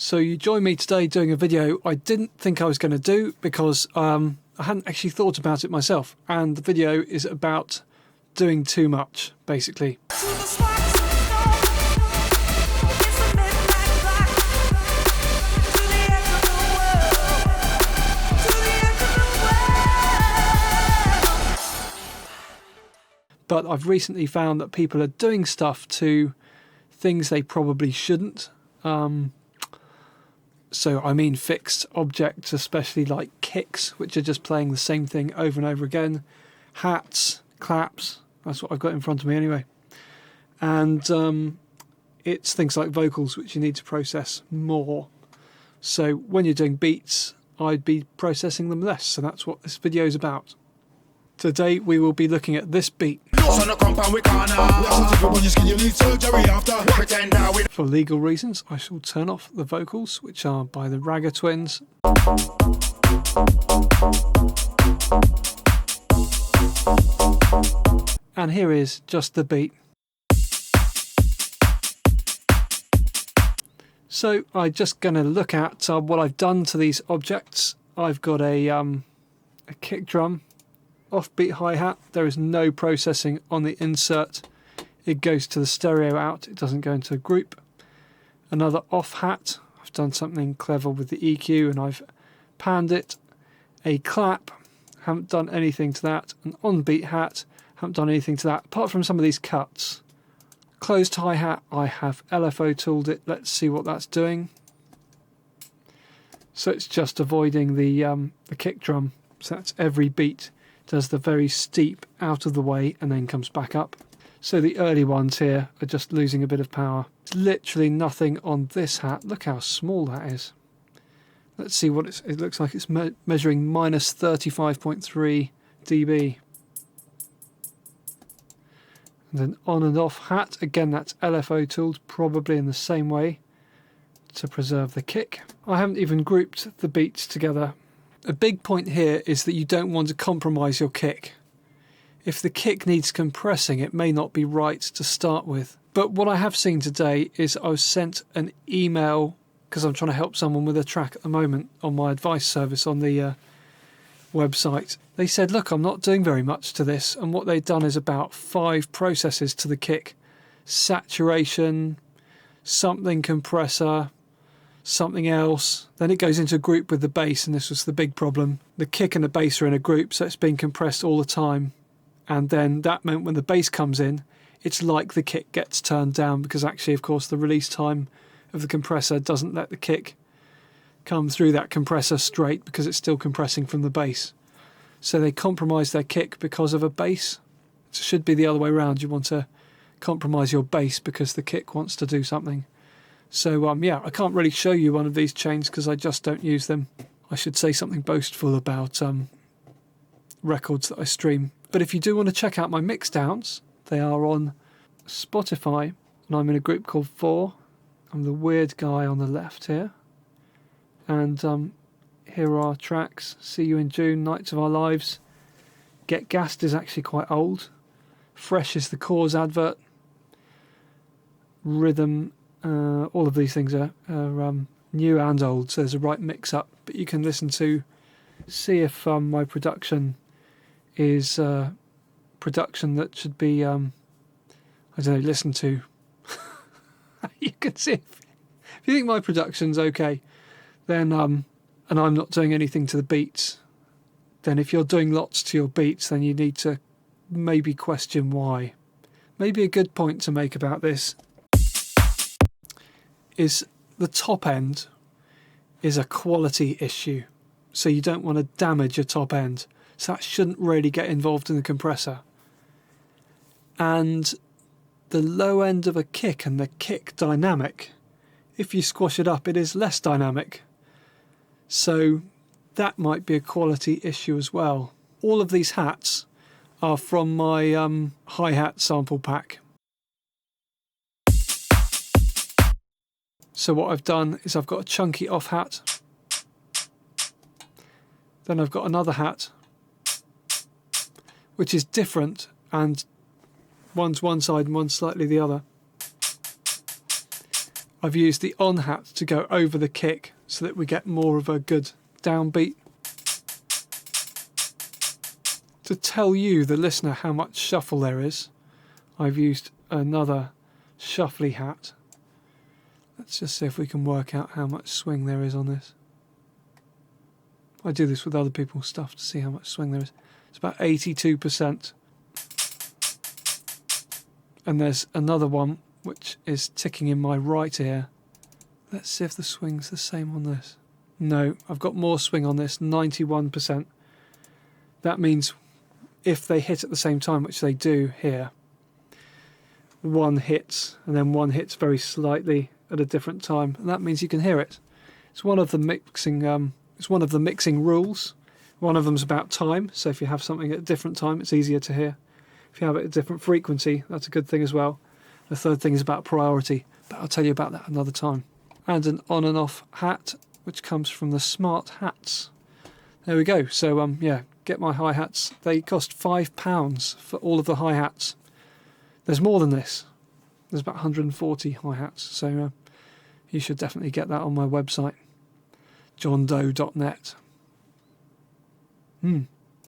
So you join me today doing a video I didn't think I was going to do because I hadn't actually thought about it myself, and the video is about doing too much, basically. But I've recently found that people are doing stuff to things they probably shouldn't. So I mean fixed objects, especially like kicks, which are just playing the same thing over and over again. Hats, claps, that's what I've got in front of me anyway. And it's things like vocals, which you need to process more. So when you're doing beats, I'd be processing them less. So that's what this video is about. Today we will be looking at this beat. For legal reasons, I shall turn off the vocals, which are by the Ragga Twins. And here is just the beat. So I'm just going to look at what I've done to these objects. I've got a kick drum, offbeat hi-hat. There is no processing on the insert. It goes to the stereo out, it doesn't go into a group. Another off hat, I've done something clever with the EQ and I've panned it. A clap, haven't done anything to that. An on-beat hat, haven't done anything to that, apart from some of these cuts. Closed hi-hat, I have LFO tooled it. Let's see what that's doing. So it's just avoiding the kick drum. So that's every beat. Does the very steep out of the way and then comes back up. So the early ones here are just losing a bit of power. There's literally nothing on this hat. Look how small that is. Let's see what it looks like. It's measuring minus 35.3 dB. And then on and off hat, again that's LFO tooled, probably in the same way to preserve the kick. I haven't even grouped the beats together. A big point here is that you don't want to compromise your kick. If the kick needs compressing, it may not be right to start with. But what I have seen today is I was sent an email, because I'm trying to help someone with a track at the moment on my advice service on the website. They said, look, I'm not doing very much to this. And what they've done is about 5 processes to the kick. Saturation, something compressor, something else, then it goes into a group with the bass, and this was the big problem. The kick and the bass are in a group, so it's being compressed all the time, and then that meant when the bass comes in, it's like the kick gets turned down, because actually of course the release time of the compressor doesn't let the kick come through that compressor straight, because it's still compressing from the bass. So they compromise their kick because of a bass. It should be the other way around. You want to compromise your bass because the kick wants to do something. So yeah, I can't really show you one of these chains because I just don't use them. I should say something boastful about records that I stream. But if you do want to check out my mixdowns, they are on Spotify, and I'm in a group called 4. I'm the weird guy on the left here. And here are our tracks. See You in June, Nights of Our Lives. Get Gassed is actually quite old. Fresh is the Cause advert. Rhythm. All of these things are new and old, so there's a right mix-up. But you can listen to, see if my production is production that should be, I don't know, listen to. You can see if you think my production's okay, then and I'm not doing anything to the beats, then if you're doing lots to your beats, then you need to maybe question why. Maybe a good point to make about this is the top end is a quality issue, so you don't want to damage your top end, so that shouldn't really get involved in the compressor. And the low end of a kick and the kick dynamic, if you squash it up, it is less dynamic, so that might be a quality issue as well. All of these hats are from my hi-hat sample pack. So what I've done is I've got a chunky off hat, then I've got another hat which is different, and one's one side and one's slightly the other. I've used the on hat to go over the kick so that we get more of a good downbeat. To tell you, the listener, how much shuffle there is, I've used another shuffly hat. Let's just see if we can work out how much swing there is on this. I do this with other people's stuff to see how much swing there is. It's about 82%. And there's another one which is ticking in my right ear. Let's see if the swing's the same on this. No, I've got more swing on this, 91%. That means if they hit at the same time, which they do here, one hits and then one hits very slightly at a different time, and that means you can hear it. It's one of the mixing rules. One of them's about time, so if you have something at a different time, it's easier to hear. If you have it at a different frequency, that's a good thing as well. The third thing is about priority, but I'll tell you about that another time. And an on and off hat, which comes from the Smart Hats. There we go. So yeah, get my hi-hats. They cost £5 for all of the hi-hats. There's more than this. There's about 140 hi-hats, so you should definitely get that on my website, johndoe.net.